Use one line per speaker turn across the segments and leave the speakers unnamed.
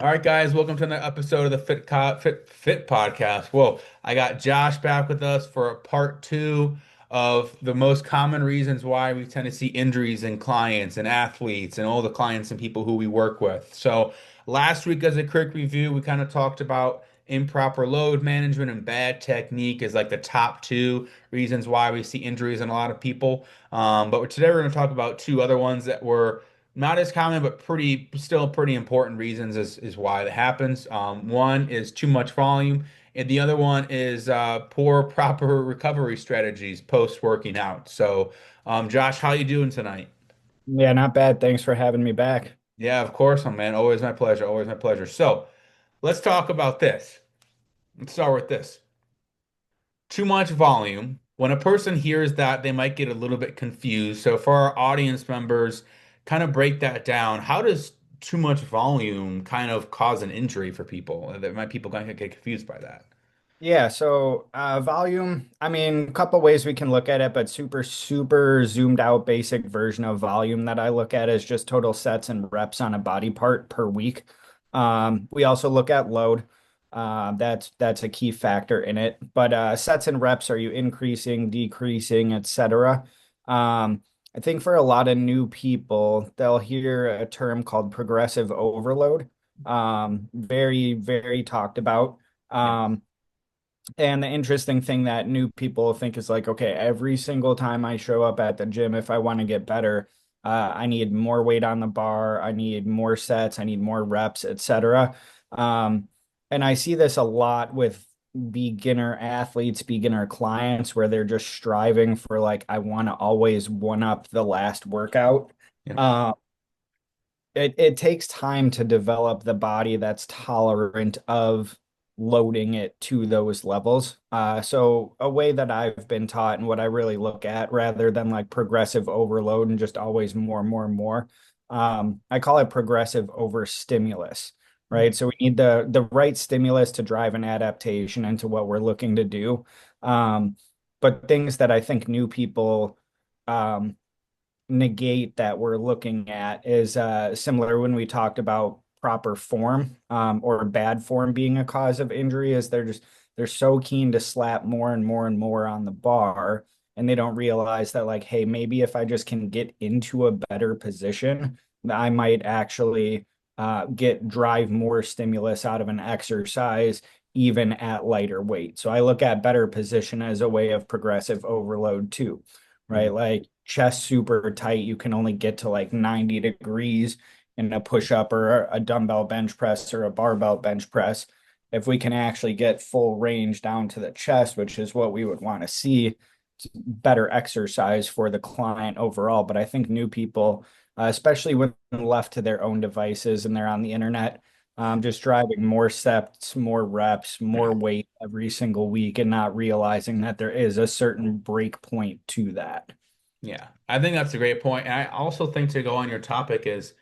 All right, guys, welcome to another episode of the Fit Podcast. Whoa, I got Josh back with us for a part two of the most common reasons why we tend to see injuries in clients and athletes and all the clients and people who we work with. So, last week, as a quick review, we kind of talked about improper load management and bad technique as like the top two reasons why we see injuries in a lot of people. But today we're going to talk about two other ones that were not as common, but still pretty important reasons is why that happens. One is too much volume, and the other one is poor proper recovery strategies post working out. So, Josh, how you doing tonight?
Yeah, not bad. Thanks for having me back.
Yeah, of course, man. Always my pleasure. Always my pleasure. So, let's talk about this. Let's start with this. Too much volume. When a person hears that, they might get a little bit confused. So for our audience members, kind of break that down. How does too much volume kind of cause an injury for people? That might people going to get confused by that.
Yeah, so volume, I mean, a couple ways we can look at it, but super zoomed out basic version of volume that I look at is just total sets and reps on a body part per week. We also look at load. That's a key factor in it. But sets and reps, are you increasing, decreasing, etc. I think for a lot of new people, they'll hear a term called progressive overload. Very talked about.
Yeah.
And the interesting thing that new people think is like, okay, every single time I show up at the gym, if I want to get better, I need more weight on the bar, I need more sets, I need more reps, etc. Um, and I see this a lot with beginner athletes, beginner clients, where they're just striving for like, I want to always one up the last workout.
Yeah.
Uh, it takes time to develop the body that's tolerant of loading it to those levels. So a way that I've been taught and what I really look at rather than like progressive overload and just always more, I call it progressive overstimulus, right? So we need the right stimulus to drive an adaptation into what we're looking to do. Um, but things that I think new people um, negate that we're looking at is similar when we talked about proper form or bad form being a cause of injury is they're so keen to slap more and more on the bar and they don't realize that like hey maybe if I just can get into a better position I might actually get drive more stimulus out of an exercise even at lighter weight. So I look at better position as a way of progressive overload too, right?
Mhm.
Like chest super tight, you can only get to like 90 degrees in a push up or a dumbbell bench press or a barbell bench press. If we can actually get full range down to the chest, which is what we would want to see, it's better exercise for the client overall. But I think new people, especially when left to their own devices and they're on the internet, just driving more sets, more reps, more
Yeah.
weight every single week and not realizing that there is a certain break point to that.
Yeah. I think that's a great point. And I also think to go on your topic is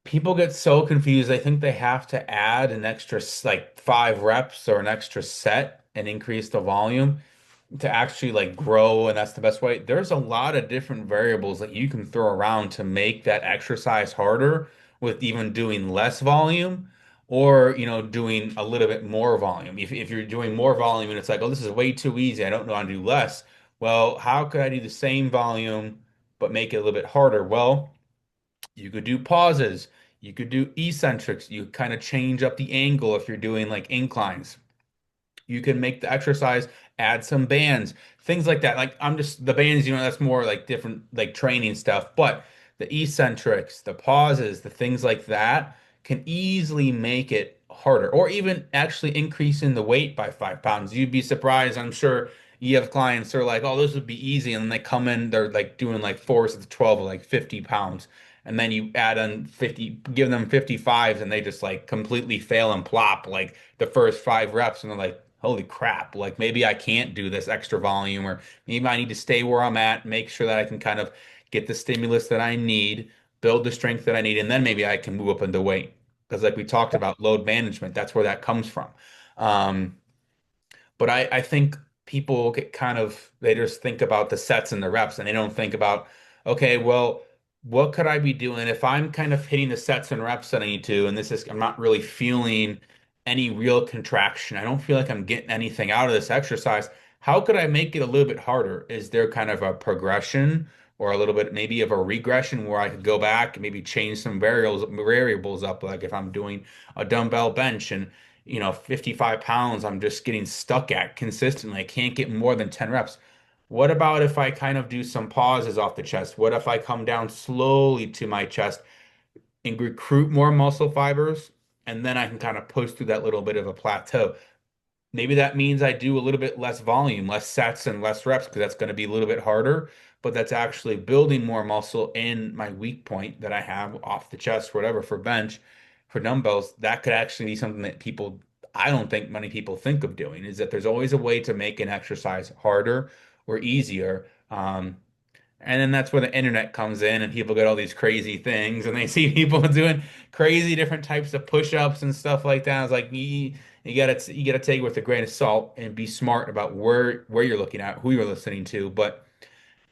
people get so confused. They think they have to add an extra like 5 reps or an extra set and increase the volume to actually like grow, and that's the best way. There's a lot of different variables that you can throw around to make that exercise harder with even doing less volume or doing a little bit more volume. If you're doing more volume and it's like, oh, this is way too easy, I don't know how to do less. Well, how could I do the same volume but make it a little bit harder? Well, you could do pauses. You could do eccentrics. You kind of change up the angle if you're doing like inclines. You can make the exercise, add some bands, things like that. Like I'm just the bands, that's more like different like training stuff. But the eccentrics, the pauses, the things like that can easily make it harder, or even actually increasing the weight by 5 pounds. You'd be surprised. I'm sure you have clients that are like, oh, this would be easy. And then they come in, they're like doing like 4 sets of 12, like 50 pounds. And then you add on 50, give them 55s, and they just like completely fail and plop like the first 5 reps. And they're like, holy crap, like maybe I can't do this extra volume, or maybe I need to stay where I'm at, make sure that I can kind of get the stimulus that I need, build the strength that I need, and then maybe I can move up into weight. Because like we talked about load management, that's where that comes from. Um, but I think people get kind of they just think about the sets and the reps and they don't think about, okay, well, what could I be doing if I'm kind of hitting the sets and reps that I need to, and I'm not really feeling any real contraction. I don't feel like I'm getting anything out of this exercise. How could I make it a little bit harder? Is there kind of a progression or a little bit maybe of a regression where I could go back and maybe change some variables up? Like if I'm doing a dumbbell bench and 55 pounds, I'm just getting stuck at consistently. I can't get more than 10 reps. What about if I kind of do some pauses off the chest? What if I come down slowly to my chest and recruit more muscle fibers? And then I can kind of push through that little bit of a plateau. Maybe that means I do a little bit less volume, less sets and less reps because that's going to be a little bit harder, but that's actually building more muscle in my weak point that I have off the chest, whatever, for bench, for dumbbells. That could actually be something that I don't think many people think of doing, is that there's always a way to make an exercise harder or easier. And then that's where the internet comes in and people get all these crazy things and they see people doing crazy different types of push-ups and stuff like that. It's like you gotta take it with a grain of salt and be smart about where you're looking at, who you're listening to. But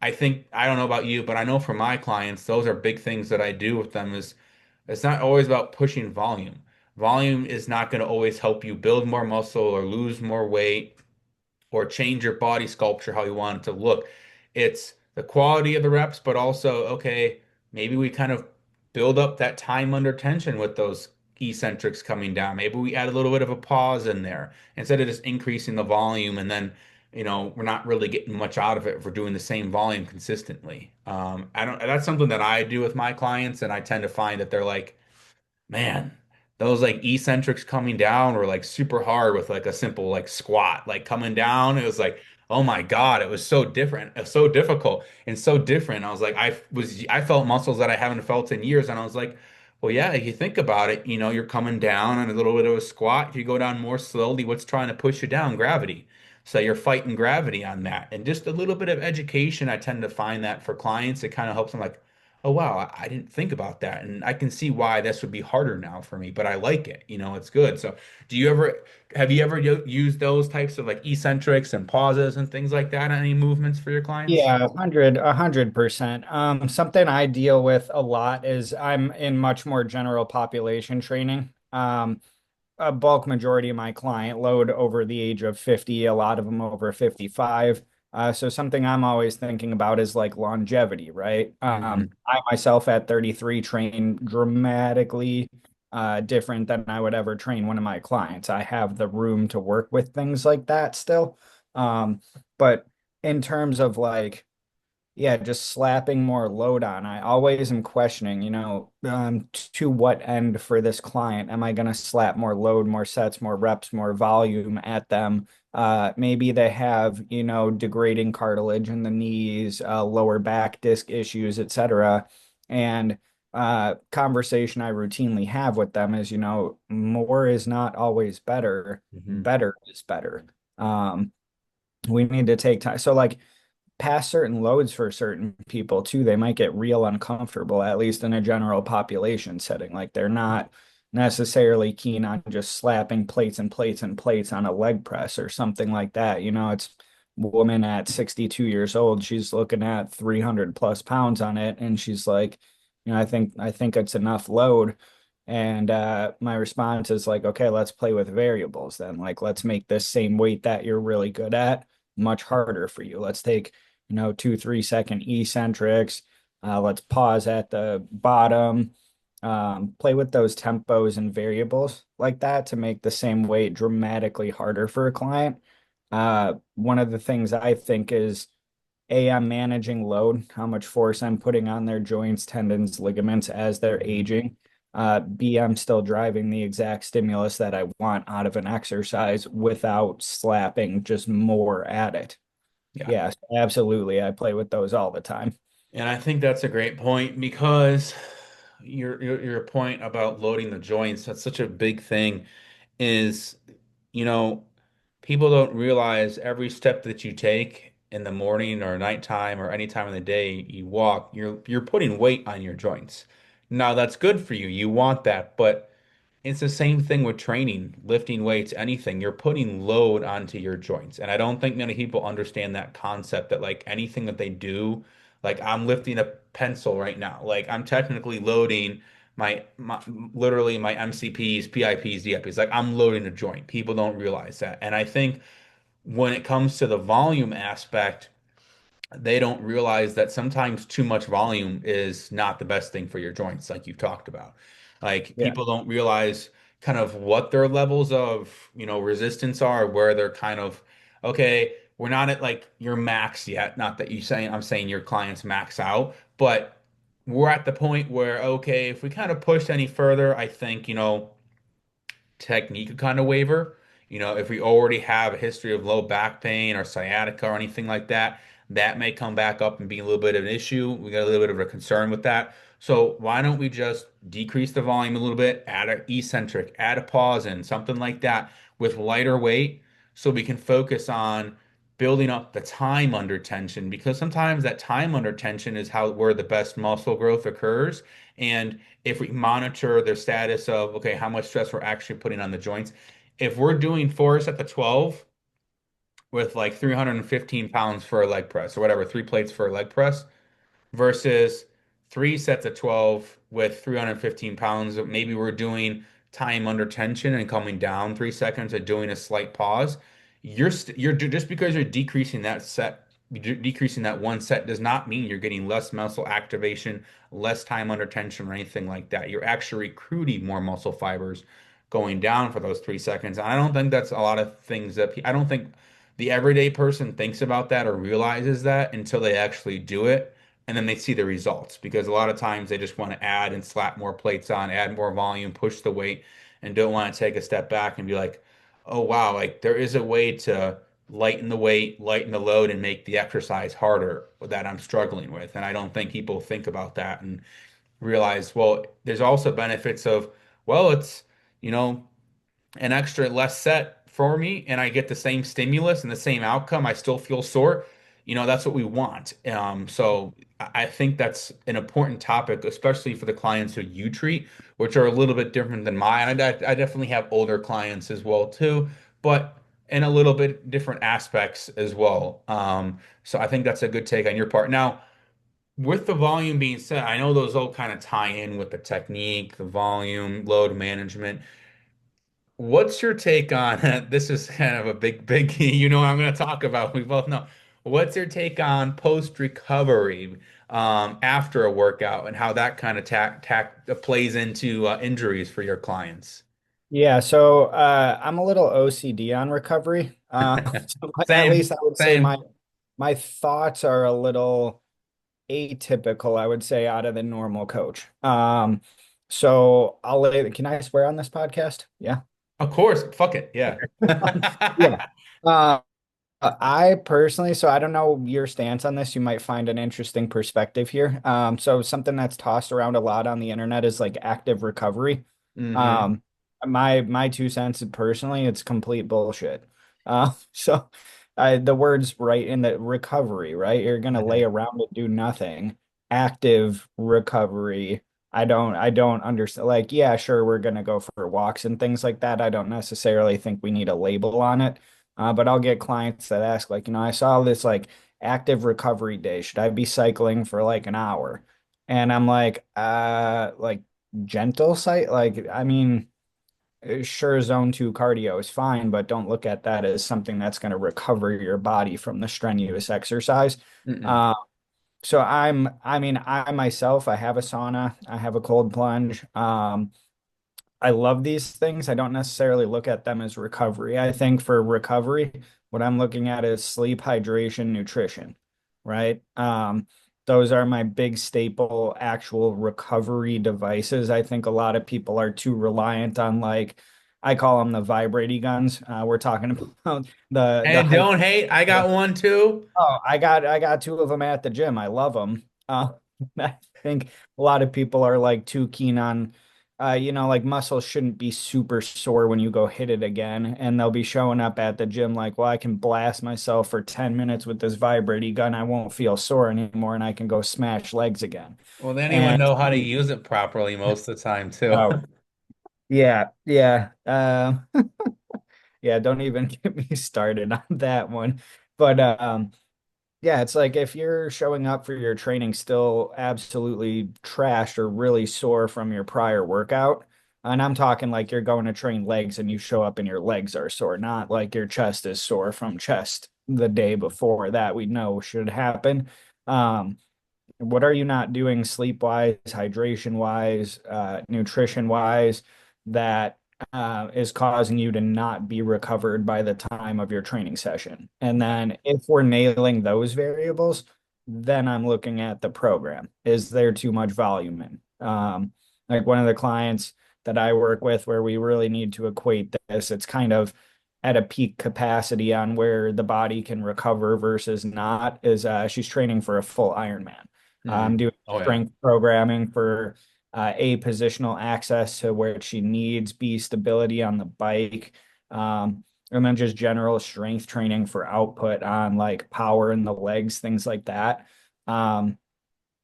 I think I don't know about you, but I know for my clients, those are big things that I do with them is it's not always about pushing volume. Volume is not going to always help you build more muscle or lose more weight or change your body sculpture how you want it to look. It's the quality of the reps, but also, okay, maybe we kind of build up that time under tension with those eccentrics coming down. Maybe we add a little bit of a pause in there instead of just increasing the volume and then, we're not really getting much out of it if we're doing the same volume consistently. I don't, that's something that I do with my clients, and I tend to find that they're like, man, those like eccentrics coming down were like super hard with like a simple like squat, like coming down. It was like, oh my God, it was so different, so difficult and so different. I was like, I felt muscles that I haven't felt in years. And I was like, well, yeah, if you think about it, you're coming down on a little bit of a squat. If you go down more slowly, what's trying to push you down? Gravity. So you're fighting gravity on that. And just a little bit of education, I tend to find that for clients, it kind of helps them like, oh wow, I didn't think about that, and I can see why this would be harder now for me, but I like it. It's good. So, do you ever have you ever used those types of like eccentrics and pauses and things like that on any movements for your clients?
Yeah, 100%. Something I deal with a lot is I'm in much more general population training. A bulk majority of my client load over the age of 50, a lot of them over 55. So something I'm always thinking about is like longevity, right?
Hmm.
I myself at 33 train dramatically different than I would ever train one of my clients. I have the room to work with things like that still. But in terms of like yeah, just slapping more load on. I always am questioning, to what end for this client? Am I going to slap more load, more sets, more reps, more volume at them? Maybe they have, degrading cartilage in the knees, lower back disc issues, etc. And conversation I routinely have with them is, more is not always better.
Hmm.
Better is better. Um, we need to take time. So like past certain loads for certain people too, they might get real uncomfortable, at least in a general population setting. Like they're not necessarily keen on just slapping plates and plates and plates on a leg press or something like that. It's woman at 62 years old, she's looking at 300 plus pounds on it, and she's like, I think it's enough load. And my response is like, okay, let's play with variables then. Like, let's make this same weight that you're really good at much harder for you. Let's take 2, 3 second eccentrics. Let's pause at the bottom. Play with those tempos and variables like that to make the same weight dramatically harder for a client. One of the things I think is A, I'm managing load, how much force I'm putting on their joints, tendons, ligaments as they're aging. B, I'm still driving the exact stimulus that I want out of an exercise without slapping just more at it.
Yeah.
Yes, absolutely. I play with those all the time.
And I think that's a great point because your point about loading the joints, that's such a big thing, is, you know, people don't realize every step that you take in the morning or nighttime or any time of the day you walk, you're putting weight on your joints. Now that's good for you. You want that, but it's the same thing with training, lifting weights, anything. You're putting load onto your joints. And I don't think many people understand that concept that like anything that they do, Like I'm lifting a pencil right now. Like I'm technically loading my literally my MCPs, PIPs, DIPs. Like I'm loading a joint. People don't realize that. And I think when it comes to the volume aspect, they don't realize that sometimes too much volume is not the best thing for your joints, like you've talked about. Like
Yeah.
people don't realize kind of what their levels of, resistance are, where they're kind of, okay, we're not at like your max yet. Not that you saying I'm saying your clients max out, but we're at the point where, okay, if we kind of push any further, I think, technique could kind of waver. If we already have a history of low back pain or sciatica or anything like that, that may come back up and be a little bit of an issue. We got a little bit of a concern with that. So why don't we just decrease the volume a little bit, add an eccentric, add a pause in, something like that with lighter weight so we can focus on building up the time under tension because sometimes that time under tension is how where the best muscle growth occurs. And if we monitor their status of, okay, how much stress we're actually putting on the joints, if we're doing force at the 12 with like 315 pounds for a leg press or whatever, 3 plates for a leg press, versus 3 sets of 12 with 315 pounds. Maybe we're doing time under tension and coming down 3 seconds and doing a slight pause. You're just because you're decreasing that set, decreasing that one set does not mean you're getting less muscle activation, less time under tension or anything like that. You're actually recruiting more muscle fibers going down for those 3 seconds. And I don't think that's a lot of things that I don't think the everyday person thinks about that or realizes that until they actually do it and then they see the results because a lot of times they just want to add and slap more plates on, add more volume, push the weight, and don't want to take a step back and be like, oh wow, like there is a way to lighten the weight, lighten the load, and make the exercise harder that I'm struggling with. And I don't think people think about that and realize, well, there's also benefits of, well, it's, you know, an extra less set for me and I get the same stimulus and the same outcome, I still feel sore, that's what we want. So I think that's an important topic, especially for the clients who you treat, which are a little bit different than mine. I definitely have older clients as well too, but in a little bit different aspects as well. So I think that's a good take on your part. Now, with the volume being set, I know those all kind of tie in with the technique, the volume, load management. What's your take on this is kind of a big what I'm going to talk about. We both know. What's your take on post recovery after a workout and how that kind of plays into injuries for your clients?
Yeah, so I'm a little OCD on recovery. So at
Same,
least I would say
same.
my thoughts are a little atypical, I would say, out of the normal coach. So can I swear on this podcast? Yeah.
Of course, fuck it, yeah.
Yeah. Uh, I personally, so I don't know your stance on this. You might find an interesting perspective here. So something that's tossed around a lot on the internet is like active recovery.
Hmm.
Um, my 2 cents personally, it's complete bullshit. So the word's right in the recovery, right? You're gonna lay
Hmm.
around and do nothing. Active recovery. I don't understand. Like, yeah, sure, we're gonna go for walks and things like that. I don't necessarily think we need a label on it. But I'll get clients that ask, like, I saw this like active recovery day. Should I be cycling for like an hour? And I'm like gentle site. Like, I mean, sure, zone two cardio is fine, but don't look at that as something that's going to recover your body from the strenuous exercise.
Hmm.
Uh, so I myself, I have a sauna, I have a cold plunge. I love these things. I don't necessarily look at them as recovery. I think for recovery, what I'm looking at is sleep, hydration, nutrition, right? Those are my big staple actual recovery devices. I think a lot of people are too reliant on like I call them the vibrating guns. We're talking about the
And
high.
don't hate, I got one too.
Oh, I got two of them at the gym. I love them. I think a lot of people are like too keen on, like muscles shouldn't be super sore when you go hit it again, and they'll be showing up at the gym like, well, I can blast myself for 10 minutes with this vibrating gun. I won't feel sore anymore, and I can go smash legs again.
Well, they don't even
And
know how to use it properly most of the time too.
oh, yeah, yeah, yeah. Don't even get me started on that one. But Yeah, it's like if you're showing up for your training still absolutely trashed or really sore from your prior workout, and I'm talking like you're going to train legs and you show up and your legs are sore, not like your chest is sore from chest the day before that we know should happen. Um, what are you not doing sleep wise, hydration wise, nutrition wise that is causing you to not be recovered by the time of your training session? And
Yeah.
then if we're nailing those variables, then I'm looking at the program. Is there too much volume in? Like one of the clients that I work with where we really need to equate this, it's kind of at a peak capacity on where the body can recover versus not, is she's training for a full Ironman.
Hmm.
Doing
Oh yeah.
strength programming for A, positional access to where she needs, B, stability on the bike, and then just general strength training for output on like power in the legs, things like that. Um,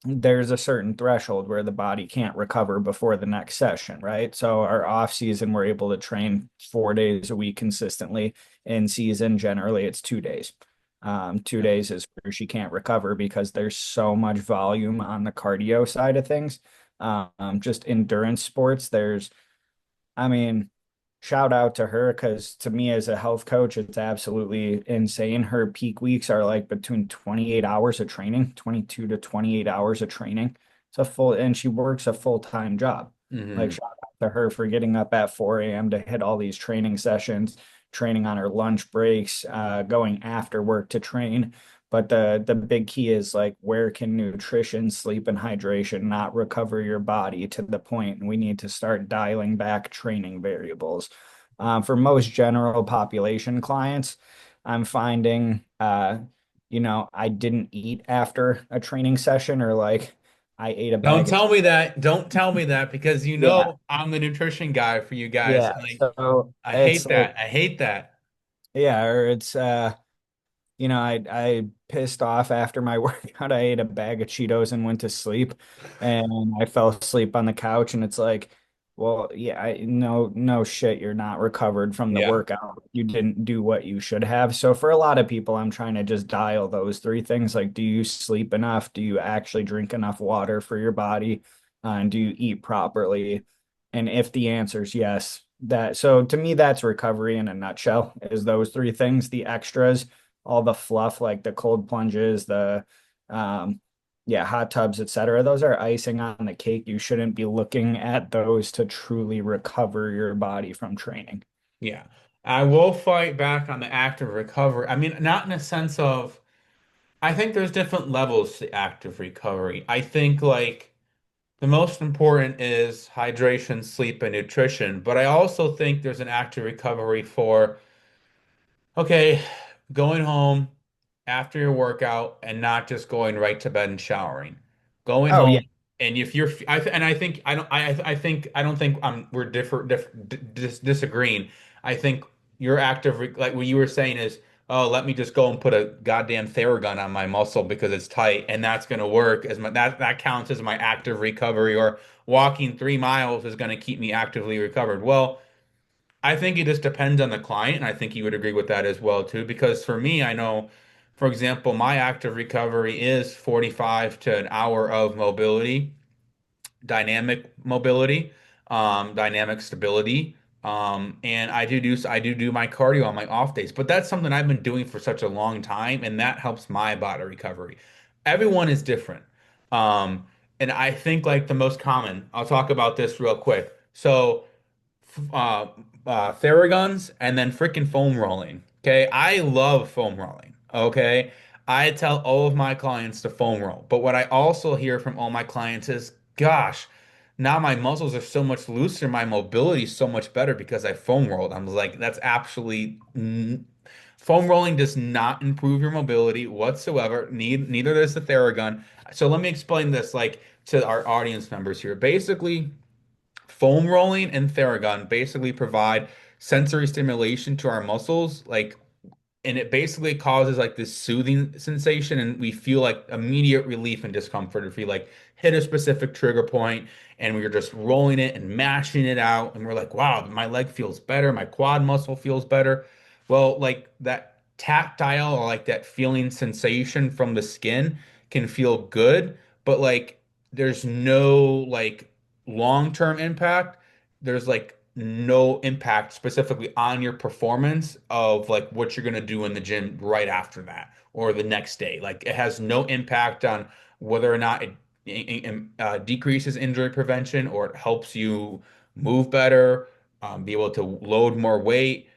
there's a certain threshold where the body can't recover before the next session, right? So our off season, we're able to train 4 days a week consistently. In season, generally it's 2 days. Two
Yeah.
days is where she can't recover because there's so much volume on the cardio side of things. Just endurance sports, I mean, shout out to her because to me as a health coach, it's absolutely insane. Her peak weeks are like between 28 hours of training, 22 to 28 hours of training. It's a full, and she works a full-time job. Like
Hmm.
shout out to her for getting up at 4 a.m. to hit all these training sessions, training on her lunch breaks, going after work to train. But the big key is like where can nutrition, sleep, and hydration not recover your body to the point we need to start dialing back training variables. For most general population clients, I'm finding I didn't eat after a training session or like I ate a
Don't
bag of
tell me that. Don't tell me that because
yeah,
I'm the nutrition guy for you guys.
yeah.
Like,
So
I
it's
hate
like
that. I hate that.
yeah, or it's I pissed off after my workout. I ate a bag of Cheetos and went to sleep, and I fell asleep on the couch. And it's like, well, yeah, no shit, you're not recovered from the
Yeah.
workout. You didn't do what you should have. So for a lot of people, I'm trying to just dial those three things. Like, do you sleep enough? Do you actually drink enough water for your body? And do you eat properly? And if the answer is yes, that so to me, that's recovery in a nutshell, is those three things, the extras, all the fluff like the cold plunges, the um hot tubs, etc. Those are icing on the cake. You shouldn't be looking at those to truly recover your body from training.
Yeah. I will fight back on the active recovery. I mean, not in a sense of, I think there's different levels to active recovery. I think like the most important is hydration, sleep, and nutrition. But I also think there's an active recovery for, okay, going home after your workout and not just going right to bed and showering. Going
Oh yeah.
home and if you're, I think I think I don't think we're disagreeing. I think your active like what you were saying is, oh, let me just go and put a goddamn Theragun on my muscle because it's tight, and that's gonna work as my that counts as my active recovery, or walking 3 miles is gonna keep me actively recovered. Well, I think it just depends on the client, and I think you would agree with that as well too. Because for me, I know, for example, my active recovery is 45 to an hour of mobility, dynamic mobility, dynamic stability. And I do my cardio on my off days, but that's something I've been doing for such a long time, and that helps my body recovery. Everyone is different. Um, and I think like the most common, I'll talk about this real quick. So uh, Theraguns and then freaking foam rolling. Okay, I love foam rolling. Okay, I tell all of my clients to foam roll, but what I also hear from all my clients is, "Gosh, now my muscles are so much looser, my mobility is so much better because I foam rolled." I'm like, that's absolutely foam rolling does not improve your mobility whatsoever. Neither does the Theragun. So let me explain this like to our audience members here. Basically, foam rolling and Theragun basically provide sensory stimulation to our muscles, like, and it basically causes like this soothing sensation, and we feel like immediate relief and discomfort if we like hit a specific trigger point and we're just rolling it and mashing it out, and we're like, wow, my leg feels better, my quad muscle feels better. Well, like that. tactile or like that feeling sensation from the skin can feel good, but like there's no like long-term impact. There's like no impact specifically on your performance of like what you're gonna do in the gym right after that or the next day. Like it has no impact on whether or not it decreases injury prevention or it helps you move better, be able to load more weight,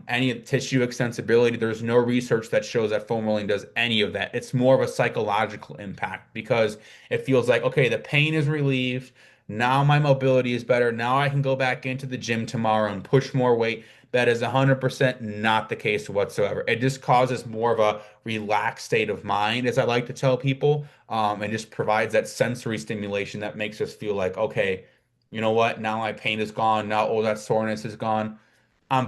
any tissue extensibility. There's no research that shows that foam rolling does any of that. It's more of a psychological impact because it feels like, okay, the pain is relieved. Now my mobility is better. Now I can go back into the gym tomorrow and push more weight. That is 100% not the case whatsoever. It just causes more of a relaxed state of mind, as I like to tell people, and just provides that sensory stimulation that makes us feel like, okay, you know what? Now my pain is gone. Now all that soreness is gone. I'm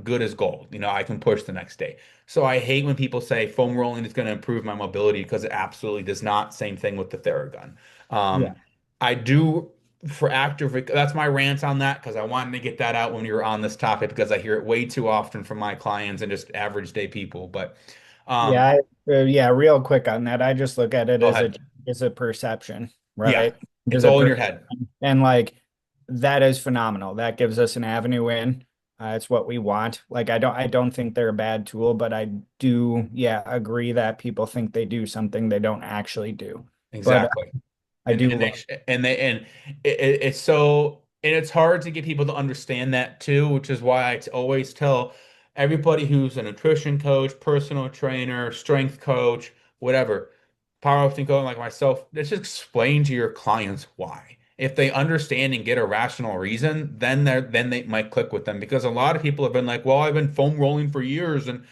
good as gold. I can push the next day. So I hate when people say foam rolling is going to improve my mobility because it absolutely does not. Same thing with the Theragun.
Yeah.
I do for that's my rant on that because I wanted to get that out when you were on this topic because I hear it way too often from my clients and just average day people. But um,
Yeah, real quick on that. I just look at it
go
as
ahead.
a perception,
Yeah,
right?
it's
As a
all in your
per
head.
and like that is phenomenal. That gives us an avenue in. It's what we want. Like I don't think they're a bad tool, but I do, yeah, agree that people think they do something they don't actually do. But
Exactly.
I do
And they
love,
and it's so and it's hard to get people to understand that too, which is why always tell everybody who's a nutrition coach, personal trainer, strength coach, whatever, powerlifting coach like myself, let's just explain to your clients why. If they understand and get a rational reason, then they might click with them because a lot of people have been like, well, I've been foam rolling for years and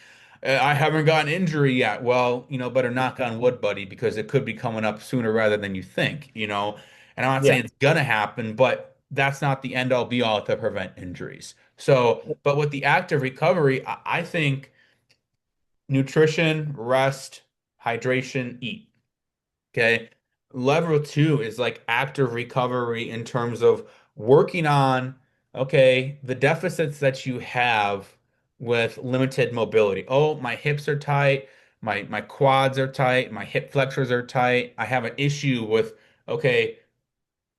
I haven't got an injury yet. Well, better knock on wood, buddy, because it could be coming up sooner rather than you think. And I'm not
yeah.
saying it's gonna happen, but that's not the end all be all to prevent injuries. So, but with the active recovery, I think nutrition, rest, hydration, eat. Okay. Level two is like active recovery in terms of working on, okay, the deficits that you have with limited mobility. Oh, my hips are tight, my quads are tight, my hip flexors are tight. I have an issue with, okay,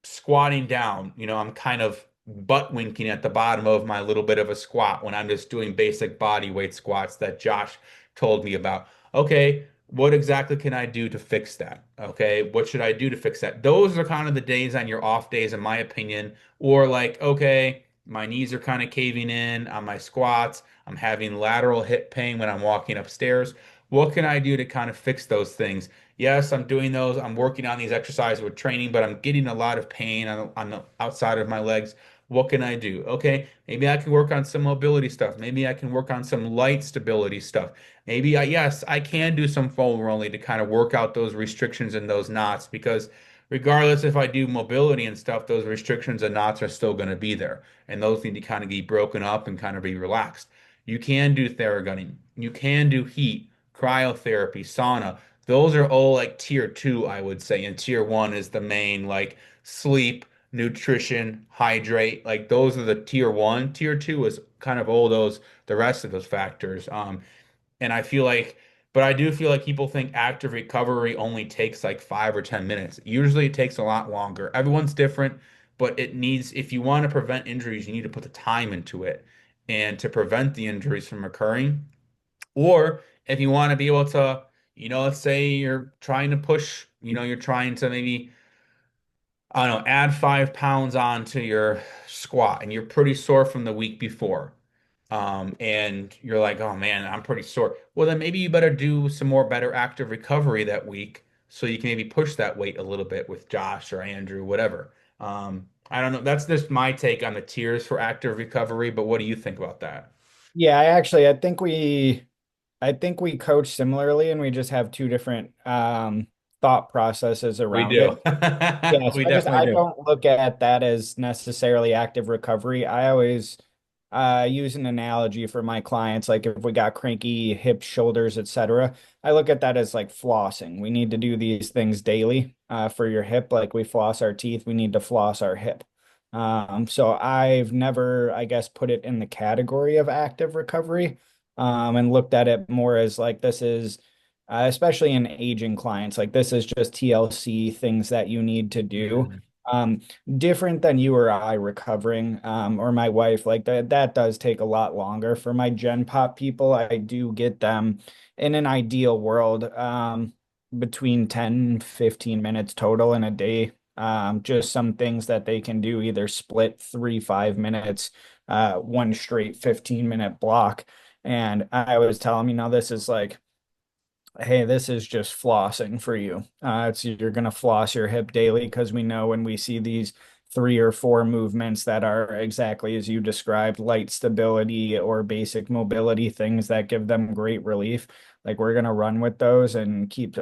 squatting down, I'm kind of butt winking at the bottom of my little bit of a squat when I'm just doing basic body weight squats that Josh told me about. Okay, what exactly can I do to fix that? Okay, what should I do to fix that? Those are kind of the days on your off days, in my opinion. Or like, okay, my knees are kind of caving in on my squats. I'm having lateral hip pain when I'm walking upstairs. What can I do to kind of fix those things? Yes, I'm doing those. I'm working on these exercises with training, but I'm getting a lot of pain on the outside of my legs. What can I do? Okay, maybe I can work on some mobility stuff. Maybe I can work on some light stability stuff. Maybe yes, I can do some foam rolling to kind of work out those restrictions and those knots because regardless if I do mobility and stuff, those restrictions and knots are still going to be there. And those need to kind of be broken up and kind of be relaxed. You can do theragunning. You can do heat, cryotherapy, sauna. Those are all like tier two, I would say. And tier one is the main like sleep, nutrition, hydrate. Like those are the tier one. Tier two is kind of all the rest of those factors. And I feel like, but I do feel like people think active recovery only takes like 5 or 10 minutes. Usually it takes a lot longer. Everyone's different, but if you want to prevent injuries, you need to put the time into it. And to prevent the injuries from occurring, or if you want to be able to, let's say you're trying to push, you're trying to maybe, I don't know, add 5 pounds onto your squat and you're pretty sore from the week before. And you're like, oh man, I'm pretty sore. Well, then maybe you better do some more better active recovery that week so you can maybe push that weight a little bit with Josh or Andrew, whatever. I don't know. That's just my take on the tiers for active recovery, but what do you think about that?
Yeah, I think we coach similarly and we just have two different thought processes
We
around
do.
it. Yeah, so
We definitely
I
do.
don't look at that as necessarily active recovery. I always use an analogy for my clients, like if we got cranky hips, shoulders, etc. I look at that as like flossing. We need to do these things daily for your hip, like we floss our teeth, we need to floss our hip. So I've never, I guess, put it in the category of active recovery. and looked at it more as like this is, especially in aging clients, like this is just TLC things that you need to do.
Mhm.
Um, Different than you or I recovering, or my wife, like that does take a lot longer. For my Gen Pop people, I do get them in an ideal world, between 10-15 minutes total in a day. Just some things that they can do, either split 3 5 minutes, one straight 15-minute block. And I always tell them, this is like, hey, this is just flossing for you. It's you're gonna floss your hip daily because we know when we see these 3 or 4 movements that are exactly as you described, light stability or basic mobility, things that give them great relief. Like we're gonna run with those and keep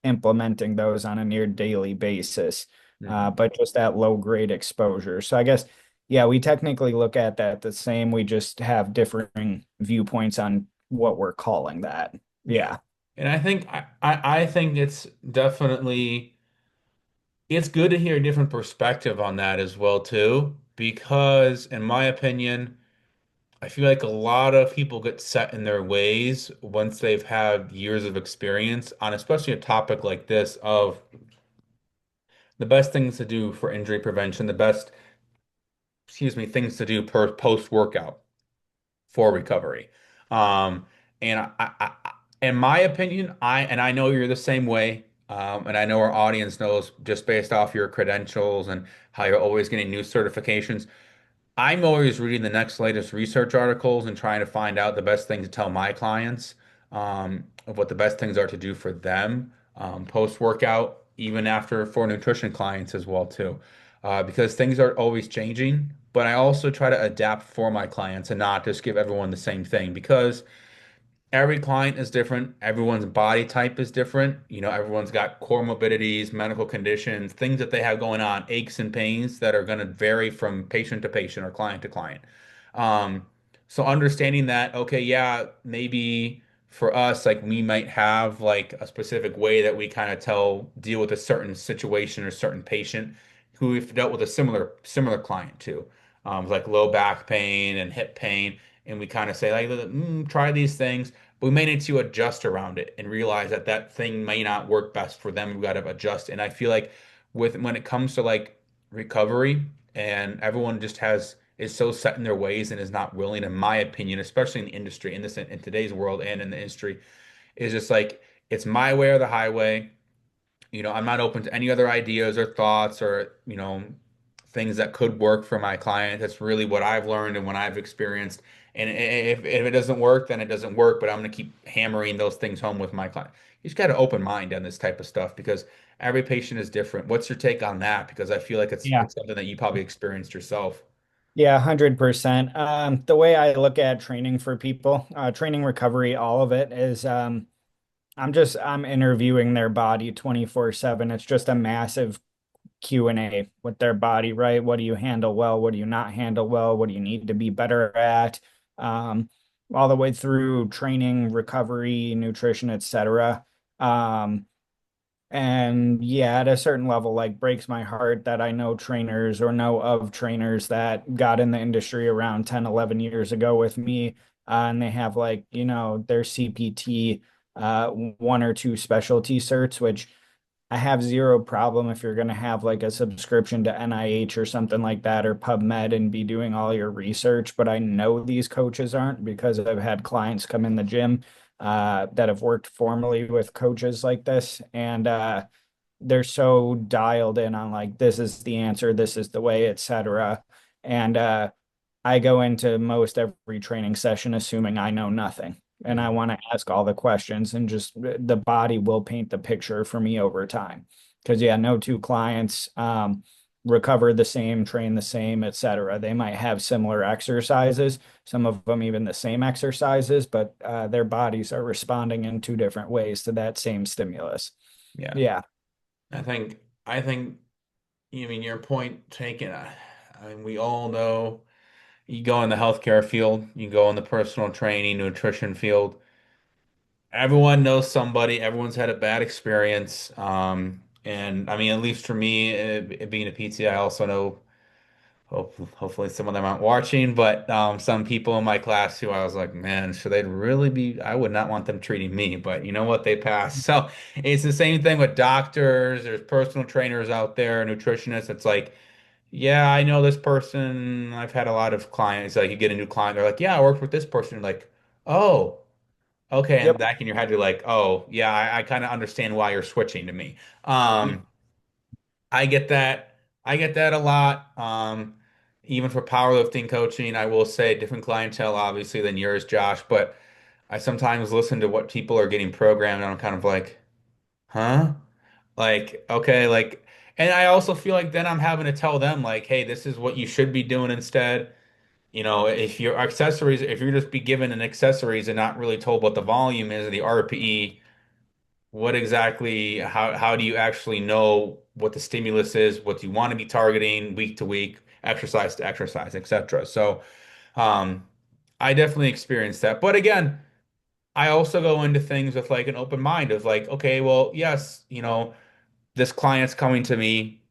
implementing those on a near daily basis,
Mhm.
but just at low grade exposure. So I guess, yeah, we technically look at that the same. We just have differing viewpoints on what we're calling that.
Yeah.
Yeah.
And I think it's definitely it's good to hear a different perspective on that as well too, because in my opinion, I feel like a lot of people get set in their ways once they've had years of experience on especially a topic like this of the best things to do for injury prevention, the best, excuse me, things to do per post workout for recovery. Um, and in my opinion, I know you're the same way, and I know our audience knows just based off your credentials and how you're always getting new certifications. I'm always reading the next latest research articles and trying to find out the best thing to tell my clients, of what the best things are to do for them, post workout, even after for nutrition clients as well too, because things are always changing. But I also try to adapt for my clients and not just give everyone the same thing because every client is different. Everyone's body type is different. Everyone's got core morbidities, medical conditions, things that they have going on, aches and pains that are going to vary from patient to patient or client to client. Um, so understanding that, okay, yeah, maybe for us, like we might have like a specific way that we kind of deal with a certain situation or certain patient who we've dealt with a similar client to, like low back pain and hip pain, and we kind of say like, try these things. But we may need to adjust around it and realize that that thing may not work best for them. We've got to adjust. And I feel like when it comes to like recovery and everyone just is so set in their ways and is not willing, in my opinion, especially in the industry, in today's world and in the industry, is just like it's my way or the highway. I'm not open to any other ideas or thoughts or, things that could work for my client. That's really what I've learned and what I've experienced. And if it doesn't work, then it doesn't work. But I'm going to keep hammering those things home with my client. You just got an open mind on this type of stuff because every patient is different. What's your take on that? Because I feel like it's
Yeah.
it's something that you probably experienced yourself.
Yeah, 100%. The way I look at training for people, training recovery, all of it is, I'm interviewing their body 24/7. It's just a massive Q&A with their body, right? What do you handle well? What do you not handle well? What do you need to be better at? Um, all the way through training, recovery, nutrition, etc. Um, and yeah, at a certain level, like breaks my heart that I know trainers or know of trainers that got in the industry around 10, 11 years ago with me. And they have like, their CPT, 1 or 2 specialty certs, which I have zero problem if you're going to have like a subscription to NIH or something like that or PubMed and be doing all your research. But I know these coaches aren't because I've had clients come in the gym, that have worked formally with coaches like this. And they're so dialed in on like, this is the answer, this is the way, etc. And I go into most every training session assuming I know nothing. And I
Mhm.
want to ask all the questions and just the body will paint the picture for me over time. Because yeah, no 2 clients recover the same, train the same, etc. They might have similar exercises, some of them even the same exercises, but their bodies are responding in 2 different ways to that same stimulus.
Yeah.
Yeah.
I think, your point taken. I mean, we all know you go in the healthcare field, you go in the personal training, nutrition field. Everyone knows somebody, everyone's had a bad experience. And I mean, at least for me, being a PT, I also know Hopefully some of them aren't watching, but some people in my class who I was like, man, should they really be? I would not want them treating me, but you know what? They pass. So it's the same thing with doctors. There's personal trainers out there, nutritionists. It's like, yeah, I know this person. I've had a lot of clients. Like you get a new client, they're like, yeah, I worked with this person. You're like, oh, okay. And
Yep.
back in your head, you're like, oh, yeah, I kind of understand why you're switching to me.
Mm.
I get that. I get that a lot. Even for powerlifting coaching, I will say different clientele, obviously, than yours, Josh, but I sometimes listen to what people are getting programmed, and I'm kind of like, huh? Like, okay, like, and I also feel like then I'm having to tell them, like, hey, this is what you should be doing instead. You know, if your accessories, if you're just be given an accessories and not really told what the volume is or the RPE, what exactly, how do you actually know what the stimulus is, what you want to be targeting week to week, exercise to exercise, etc. So, um, I definitely experienced that. But again, I also go into things with like an open mind of like, okay, well, yes, you know, this client's coming to me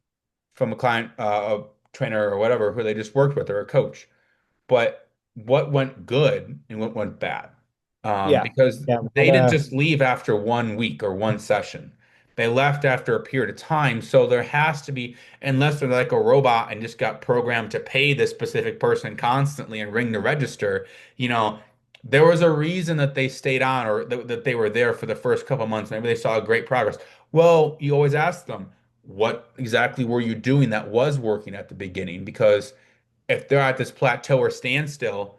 from a client, a trainer or whatever, who they just worked with or a coach, but what went good and what went bad.
Yeah.
Because
Yeah.
they didn't just leave after 1 week or one session. They left after a period of time. So there has to be, unless they're like a robot and just got programmed to pay this specific person constantly and ring the register, you know, there was a reason that they stayed on or that they were there for the first couple of months. Maybe they saw great progress. Well, you always ask them, what exactly were you doing that was working at the beginning? Because if they're at this plateau or standstill,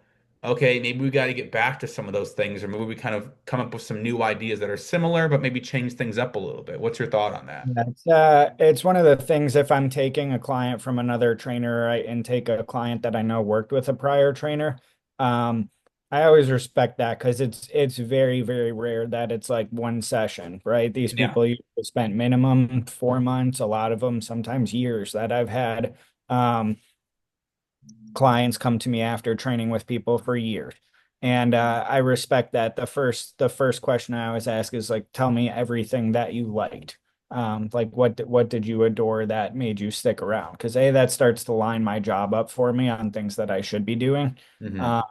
okay, maybe we got to get back to some of those things, or maybe we kind of come up with some new ideas that are similar, but maybe change things up a little bit. What's your thought on that?
Yeah, it's one of the things if I'm taking a client from another trainer, right, and take a client that I know worked with a prior trainer, um, I always respect that because it's very, very rare that it's like one session, right? These
Yeah.
people usually spent minimum 4 months, a lot of them sometimes years that I've had. Um, Clients come to me after training with people for years. And I respect that. The first question I always ask is like, tell me everything that you liked. Like what did you adore that made you stick around? Because A, that starts to line my job up for me on things that I should be doing.
Hmm.
Uh,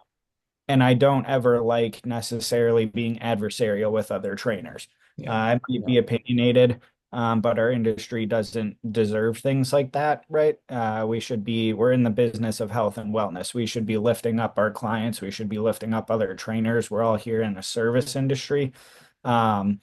and I don't ever like necessarily being adversarial with other trainers.
Yeah.
I might
Yeah.
be opinionated, but our industry doesn't deserve things like that, right? We're in the business of health and wellness. We should be lifting up our clients. We should be lifting up other trainers. We're all here in a service industry. Um,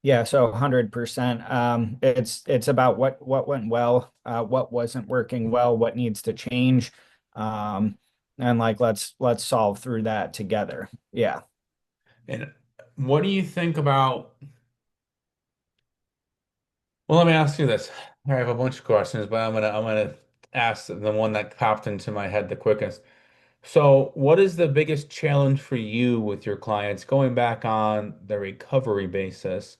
yeah, so 100%. It's about what went well, what wasn't working well, what needs to change. Um, and like let's solve through that together. Yeah.
And what do you think about, well, let me ask you this. I have a bunch of questions, but I'm gonna ask the one that popped into my head the quickest. So, what is the biggest challenge for you with your clients going back on the recovery basis?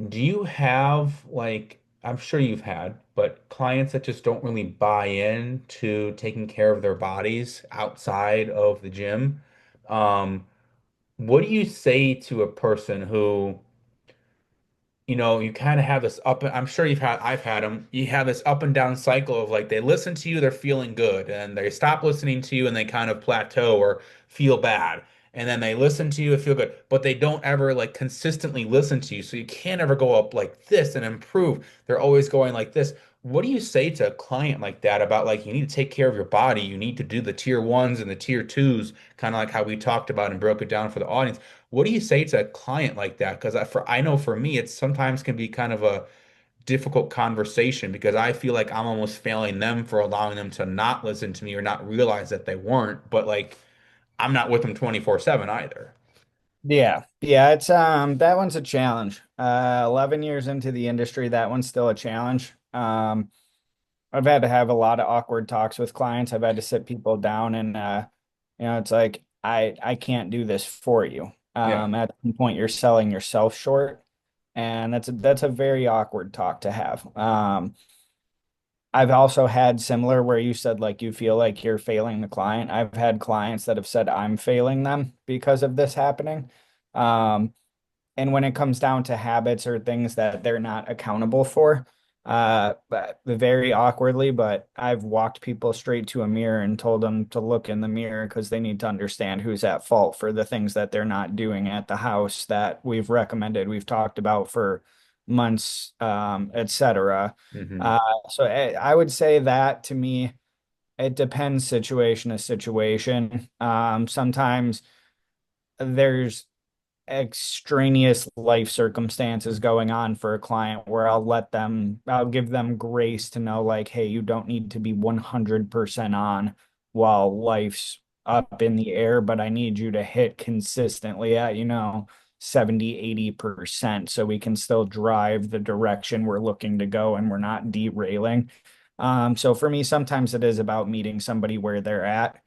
Do you have like, I'm sure you've had, but clients that just don't really buy in to taking care of their bodies outside of the gym? Um, what do you say to a person who, you know, you kind of have this up, I'm sure I've had them. You have this up and down cycle of like they listen to you, they're feeling good, and they stop listening to you and they kind of plateau or feel bad. And then they listen to you and feel good, but they don't ever like consistently listen to you. So you can't ever go up like this and improve. They're always going like this. What do you say to a client like that about like you need to take care of your body? You need to do the tier ones and the tier twos, kind of like how we talked about and broke it down for the audience. What do you say to a client like that? Because I know for me, it sometimes can be kind of a difficult conversation because I feel like I'm almost failing them for allowing them to not listen to me or not realize that they weren't. But like, I'm not with them 24/7 either.
Yeah. Yeah, it's that one's a challenge. 11 years into the industry, that one's still a challenge. I've had to have a lot of awkward talks with clients. I've had to sit people down and it's like I can't do this for you.
Yeah.
At some point you're selling yourself short, and that's a very awkward talk to have. I've also had similar where you said like you feel like you're failing the client. I've had clients that have said I'm failing them because of this happening. Um, and when it comes down to habits or things that they're not accountable for, but very awkwardly, but I've walked people straight to a mirror and told them to look in the mirror because they need to understand who's at fault for the things that they're not doing at the house that we've recommended, we've talked about for months, etc.
Hmm.
Uh, so I would say that to me, it depends situation to situation. Sometimes there's extraneous life circumstances going on for a client where I'll give them grace to know, like, hey, you don't need to be 100% on while life's up in the air, but I need you to hit consistently at, 70, 80% so we can still drive the direction we're looking to go and we're not derailing. So for me, sometimes it is about meeting somebody where they're at.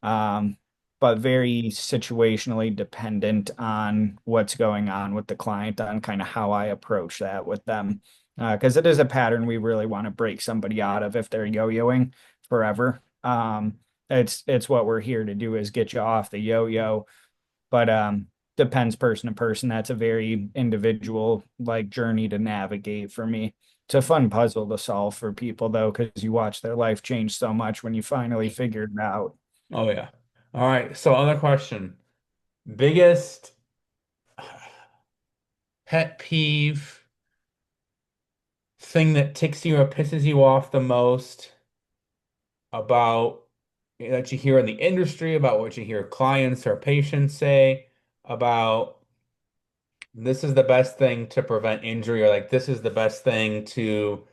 Um, but very situationally dependent on what's going on with the client, on kind of how I approach that with them. Because it is a pattern we really want to break somebody out of if they're yo-yoing forever. It's what we're here to do, is get you off the yo-yo. But depends person to person. That's a very individual like journey to navigate for me. It's a fun puzzle to solve for people though, because you watch their life change so much when you finally figure it out.
Oh yeah. All right. So other question. Biggest pet peeve, thing that ticks you or pisses you off the most about that you hear in the industry, about what you hear clients or patients say about this is the best thing to prevent injury, or like this is the best thing to,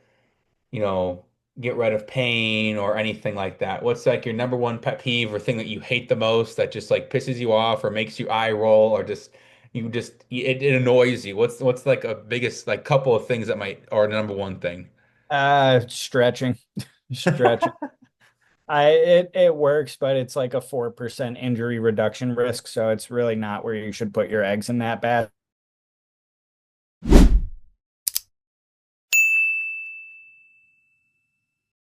you know, get rid of pain or anything like that. What's like your number one pet peeve or thing that you hate the most that just like pisses you off or makes you eye roll or just it annoys you? What's like a biggest like couple of things that might or number one thing?
Stretching, stretching. It works, but it's like a 4% injury reduction risk, so it's really not where you should put your eggs in that